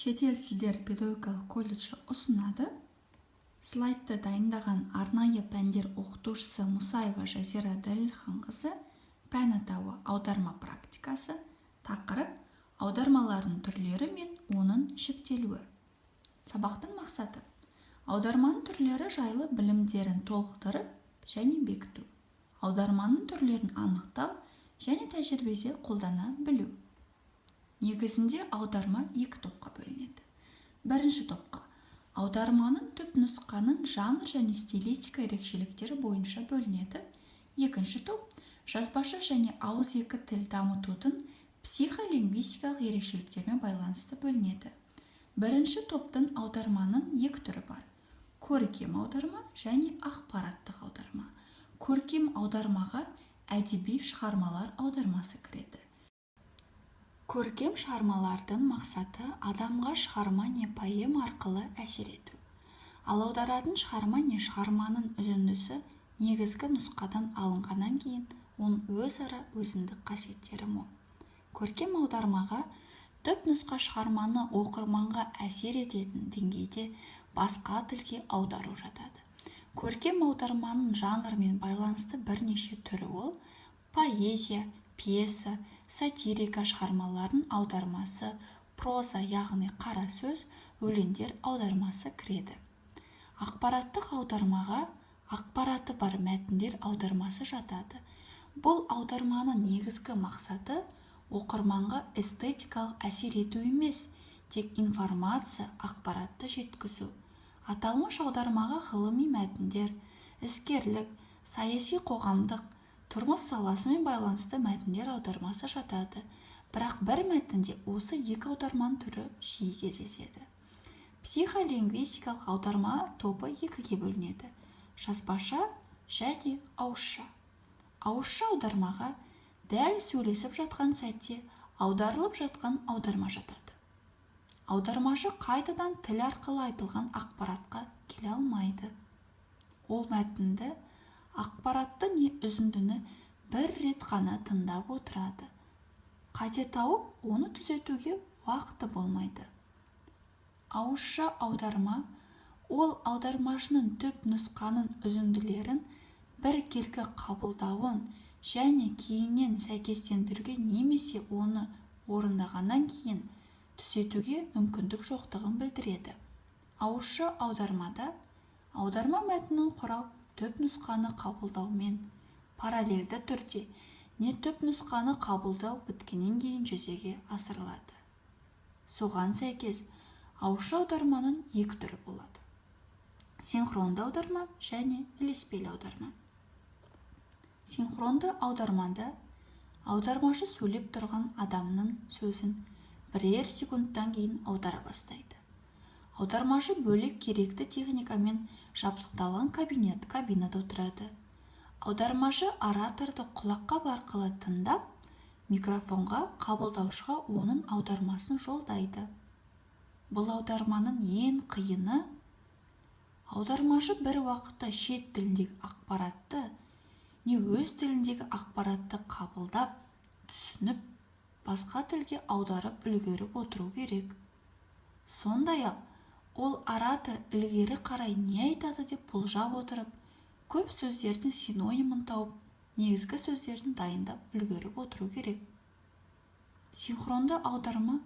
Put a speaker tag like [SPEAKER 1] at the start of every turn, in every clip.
[SPEAKER 1] Шетел тілдер педагогикалық колледжі ұсынады. Слайдты дайындаған арнайы пәндер оқытушысы Мұсаева Жазира Дәлелханқызы, пән атауы аударма практикасы, тақырып аудармалардың түрлері мен оның шектелуі. Сабақтың мақсаты: аударманың түрлері жайлы білімдерін толықтырып және бекіту, аударманың түрлерін анықтау және тәжірибеде қолдана білу. Негізінде аударма екі топқа бөлінеді. Бірінші топқа аударманың түпнұсқаның жанр және стилистика ерекшеліктері бойынша бөлінеді. Екінші топ жазбаша және ауызекі тіл дамытудың психолингвистикалық ерекшеліктерімен байланысты бөлінеді. Бірінші топтың аударманың екі түрі бар: көркем аударма және ақпараттық аударма. Көркем аудармаға әдеби шығармалар аудармасы кіреді. Көркем шығармалардың мақсаты адамға шығарма не поэма арқылы әсер ету. Ал аударатын шығарма не шығарманың үзіндісі негізгі нұсқадан алынғаннан кейін оның өзара өзіндік қасиеттері мол. Көркем аудармаға түпнұсқа шығарманы оқырманға әсер ететін деңгейде басқа тілге аудару жатады. Көркем аударманың жанрмен байланысты бірнеше түрі ол: поэзия, пьеса, сатирика шығармаларын аудармасы, проза, яғни қара сөз, өлеңдер аудармасы кіреді. Ақпараттық аудармаға ақпараты бар мәтіндер аудармасы жатады. Бұл аударманың негізгі мақсаты оқырманға эстетикалық әсер ету емес, тек информация, ақпаратты жеткізу. Аталмыш аудармаға ғылыми мәтіндер, іскерлік, саяси, қоғамдық, тұрмыс саласымен байланысты мәтіндер аудармасы жатады. Бірақ бір мәтінде осы екі аударманың түрі жиі кездеседі. Психолингвистикалық аударма тобы екіге бөлінеді: жазбаша және ауызша. Ауызша аудармаға дәл сөйлесіп жатқан сәтте аударылып жатқан аударма жатады. Аудармашы қайтадан тіл арқылы айтылған ақпаратқа келе алмайды. Ол мәтінді, ақпаратты не үзіндіні бір рет қана тыңдап отырады. Қате тауып, оны түзетуге уақыты болмайды. Ауызша аударма ол аудармашының түп нұсқаның үзінділерін біркелкі қабылдауын және кейіннен сәйкестендіруге немесе оны орындағаннан кейін түзетуге мүмкіндік жоқтығын білдіреді. Ауызша аудармада аударма мәтінін құрау түпнұсқаны қабылдаумен параллельді түрде не түпнұсқаны қабылдау біткеннен кейін жүзеге асырылады. Соған сәйкес ауызша аударманың екі түрі болады: синхронды аударма және ілеспелі аударма. Синхронды аудармада аудармашы сөйлеп тұрған адамның сөзін бірер секундтан кейін аудара бастайды. Аудармашы бөлек керекті техникамен жабдықталған кабинада отырады. Аудармашы ораторды құлаққап арқылы тыңдап, микрофонға қабылдаушыға оның аудармасын жолдайды. Бұл аударманың ең қиыны аудармашы бір уақытта шет тіліндегі ақпаратты не өз тіліндегі ақпаратты қабылдап, түсініп, басқа тілге аударып үлгеріп отыру керек. Сондай-ақ ол оратор ілгері қарай не айтады деп болжап отырып, көп сөздердің синонимін тауып, негізгі сөздерін дайындап үлгеріп отыру керек. Синхронды аударма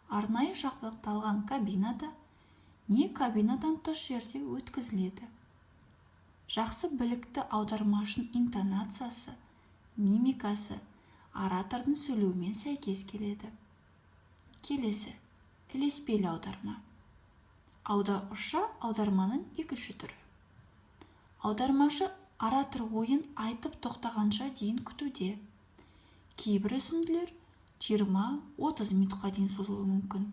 [SPEAKER 1] арнайы жабдықталған кабинада не кабинадан тыс жерде өткізіледі. Жақсы білікті аудармашының интонациясы, мимикасы оратордың сөйлеуімен сәйкес келеді. Келесі, ілеспелі аударма. Ауызша аударманың екінші түрі. Аудармашы оратор ойын айтып тоқтағанша дейін күтуде. Кейбір үзінділер 20-30 минутқа дейін созылуы мүмкін.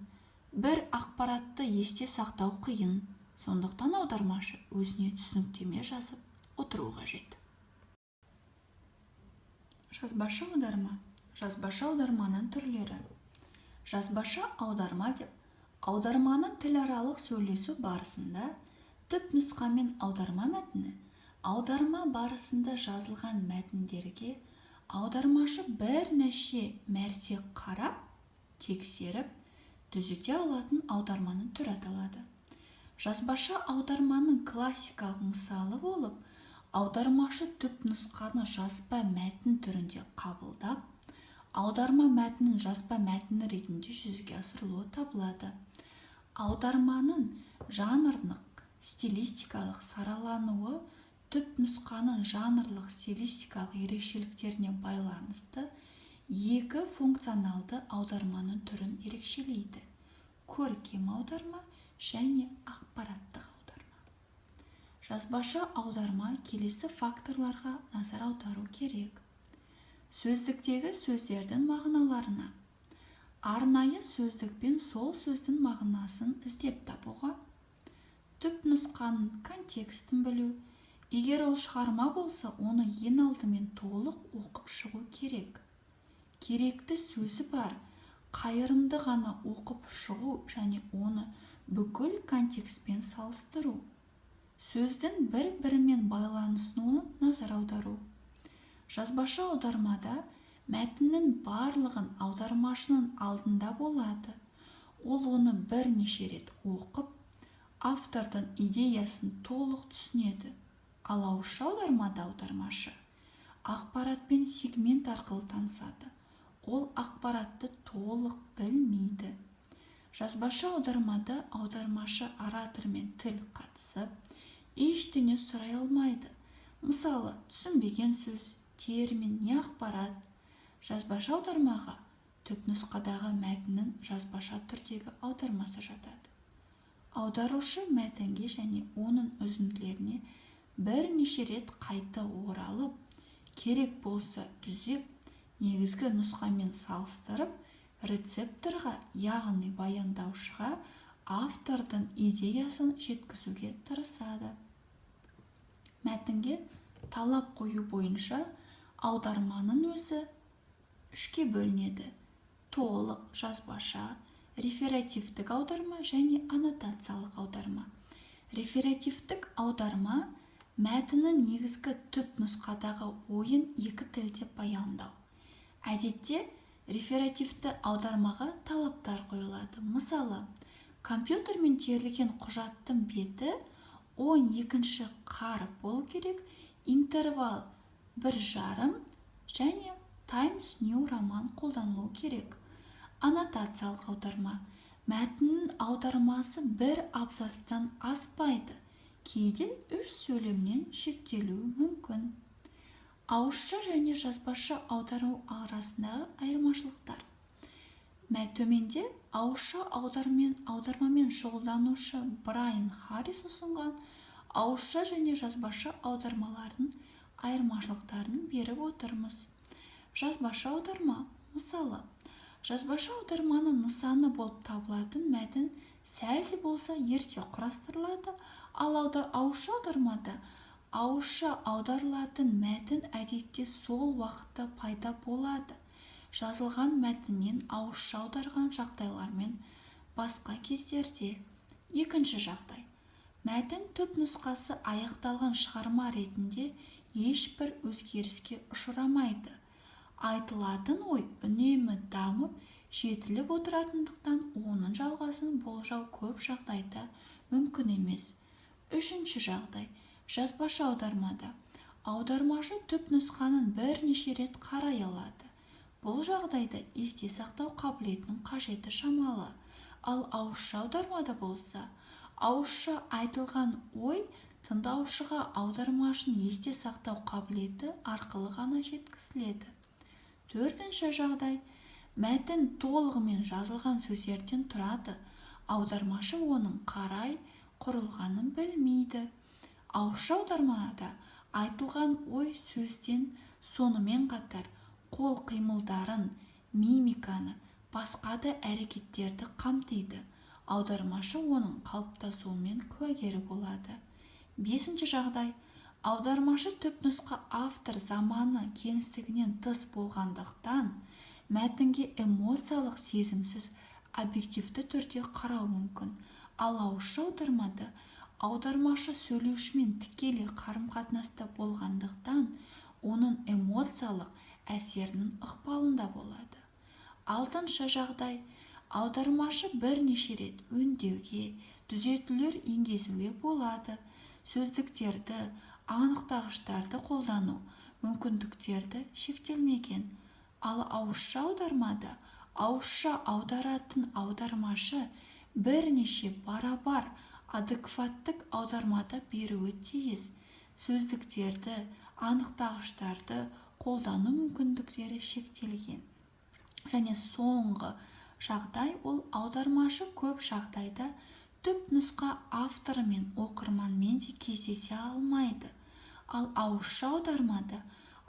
[SPEAKER 1] Бір ақпаратты есте сақтау қиын, сондықтан аудармашы өзіне түсініктеме жазып отыру қажет. Жазбаша аударма. Жазбаша аударманың түрлері. Жазбаша аударма деп аударманың тіларалық сөйлесу барысында түпнұсқамен аударма мәтіні, аударма барысында жазылған мәтіндерге аудармашы бірнеше мәрте қарап, тексеріп, түзете алатын аударманың түрі аталады. Жазбаша аударманың классикалық мысалы болып, аудармашы түпнұсқаны жазба мәтін түрінде қабылдап, аударма мәтінін жазба мәтіні ретінде жүзеге асырылуы табылады. Аударманың жанрлық, стилистикалық саралануы түпнұсқаның жанрлық стилистикалық ерекшеліктеріне байланысты екі функционалды аударманың түрін ерекшелейді: көркем аударма және ақпараттық аударма. Жазбаша аударма келесі факторларға назар аудару керек: сөздіктегі сөздердің мағыналарына, арнайы сөздікпен сол сөздің мағынасын іздеп табуға, түпнұсқаның контекстін білу, егер ол шығарма болса, оны ең алдымен толық оқып шығу керек. Керекті сөзі бар, қайырымды ғана оқып шығу және оны бүкіл контекстпен салыстыру. Сөздің бір-бірімен байланысуына назар аудару. Жазбаша аудармада мәтіннің барлығын аудармашының алдында болады. Ол оны бірнеше рет оқып, автордың идеясын толық түсінеді. Ал ауызша аудармада аудармашы ақпаратпен сегмент арқылы танысады. Ол ақпаратты толық білмейді. Жазбаша аудармада аудармашы оратормен тіл қатысып, ештеңе сұрай алмайды. Мысалы, түсінбеген сөз, термин не ақпарат. Жазбаша аудармаға түпнұсқадағы мәтіннің жазбаша түрдегі аудармасы жатады. Аударушы мәтінге және оның үзінділеріне бірнеше рет қайта оралып, керек болса түзеп, негізгі нұсқамен салыстырып, рецепторға, яғни баяндаушыға автордың идеясын жеткізуге тырысады. Мәтінге талап қою бойынша аударманың өзі үшке бөлінеді: толық жазбаша, реферативтік аударма және аннотациялық аударма. Реферативтік аударма мәтіннің негізгі түпнұсқадағы ойын екі тілде баяндау. Әдетте реферативті аудармаға талаптар қойылады. Мысалы, компьютермен терілген құжаттың беті 12 қарып болу керек, интервал 1,5 және Times New Roman қолданылу керек. Аннотациялық аударма мәтіннің аудармасы бір абзацтан аспайды, кейде 3 сөйлемнен шектелуі мүмкін. Ауызша және жазбаша аудару арасындағы айырмашылықтар. Төменде ауызша аудармамен шұғылданушы Брайан Харрис ұсынған ауызша және жазбаша аудармалардың айырмашылықтарын беріп отырмыз. Жазбаша аударма, мысалы, жазбаша аударманың нысаны болып табылатын мәтін сәл де болса ерте құрастырылады, ал ауызша аудармада ауызша аударылатын мәтін әдетте сол уақытта пайда болады. Жазылған мәтіннен ауызша аударған жағдайлармен басқа кездерде. Екінші жағдай. Мәтін түпнұсқасы аяқталған шығарма ретінде ешбір өзгеріске ұшырамайды. Айтылатын ой үнемі дамып, жетіліп отыратындықтан оның жалғасын болжау көп жағдайда мүмкін емес. Үшінші жағдай. Жазбаша аудармада аудармашы түпнұсқаның бірнеше рет қарай алады. Бұл жағдайда есте сақтау қабілетінің қажеті шамалы. Ал ауызша аудармада болса, ауызша айтылған ой тыңдаушыға аудармашының есте сақтау қабілеті арқылы ғана жеткізіледі. Төртінші жағдай. Мәтін толығымен жазылған сөздерден тұрады. Аудармашы оның қарай құрылғанын білмейді. Ауызша аудармада айтылған ой сөзден сонымен қатар қол қимылдарын, мимиканы, басқа да әрекеттерді қамтиды. Аудармашы оның қалыптасуымен куәгері болады. Бесінші жағдай. Аудармашы түпнұсқа автор заманы кеңістігінен тыс болғандықтан, мәтінге эмоциялық сезімсіз, объективті түрде қарау мүмкін. Ал ауызша аудармада аудармашы сөйлеушімен тікелей қарым-қатынаста болғандықтан, оның эмоциялық әсерінің ықпалында болады. Алтыншы жағдай. Аудармашы бірнеше рет өңдеуге, түзетулер енгізуге болады. Сөздіктерді, анықтағыштарды қолдану мүмкіндіктерді шектелмеген. Ал ауызша аудармада ауызша аударатын аудармашы бірнеше барабар адекваттық аудармада беруі тиіс. Сөздіктерді, анықтағыштарды қолдану мүмкіндіктері шектелген. Және соңғы жағдай ол аудармашы көп жағдайда түп нұсқа авторы мен оқырманмен де кездесе алмайды. Ал ауызша аудармада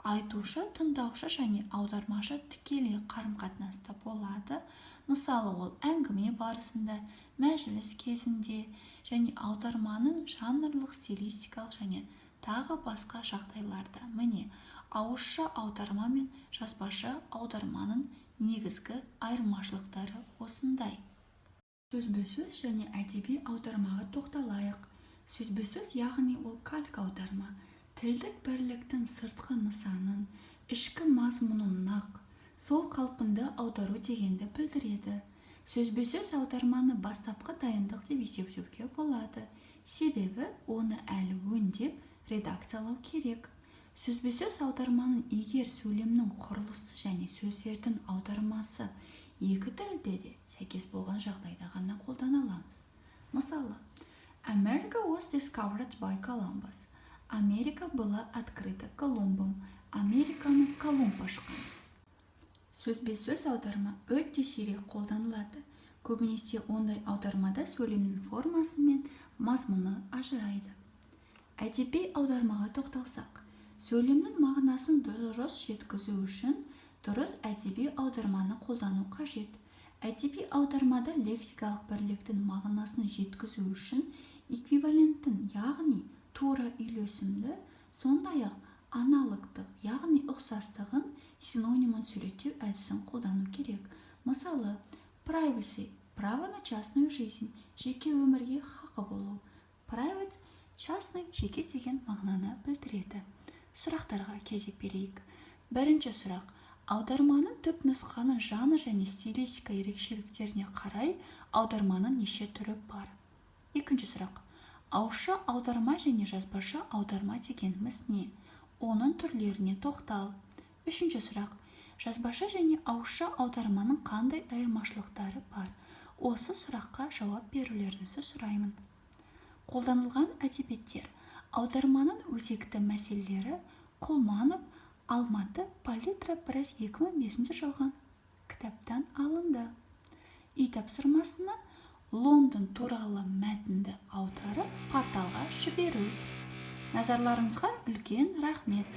[SPEAKER 1] айтушы, тыңдаушы және аудармашы тікелей қарым-қатынаста болады. Мысалы, ол әңгіме барысында, мәжіліс кезінде және аударманың жанрлық, стилистикалық және тағы басқа жағдайларда. Міне, ауызша аударма мен жазбаша аударманың негізгі айырмашылықтары осындай. Сөзбе-сөз және әдеби аудармаға тоқталайық. Сөзбе-сөз яғни ол калька аударма. Тілдік бірліктің сыртқы нысанын, ішкі мазмұнын нақ, сол қалпында аудару дегенді білдіреді. Сөзбе-сөз аударманы бастапқы дайындық деп есептеуге болады. Себебі оны әлі өңдеп, редакциялау керек. Сөзбе-сөз аударманың егер сөйлемнің құрылысы және сөздердің аудармасы екі тілде де сәйкес болған жағдайда ғана қолдана аламыз. Мысалы, America was discovered by Columbus. Америка была открыта Колумбом. Американы Колумб ашқан. Сөзбе-сөз аударма өте сирек қолданылады. Көбінесе ондай аудармада сөйлемнің формасы мен мазмұны ажырайды. Әдеби аудармаға тоқталсақ, сөйлемнің мағынасын дұрыс жеткізу үшін дұрыс әдеби аударманы қолдану қажет. Әдеби аудармада лексикалық бірліктің мағынасын жеткізу үшін эквиваленттің, яғни тура үйлесімді, сондай-ақ аналогтық, яғни ұқсастығын, синонимін суреттеу әдісін қолдану керек. Мысалы, privacy – право на частную жизнь, жеке өмірге хақы болу. Private – частный, жеке деген мағынаны білдіреді. Сұрақтарға кезек берейік. Бірінші сұрақ. Аударманың түп нұсқаның жанр және стилистика ерекшеліктеріне қарай аударманың неше түрі бар? Екінші сұрақ. Ауызша аударма және жазбаша аударма дегеніміз не? Оның түрлеріне тоқтал. Үшінші сұрақ. Жазбаша және ауызша аударманың қандай айырмашылықтары бар? Осы сұраққа жауап берулеріңізді сұраймын. Қолданылған әдебиеттер. Аударманың өзекті мәселелері Құлманов, Алматы, Палитра пресс 2005 жылғы кітаптан алынды. Үй тапсырмасына Лондон туралы мәтінді аударып порталға жіберу. Назарларыңызға үлкен рахмет.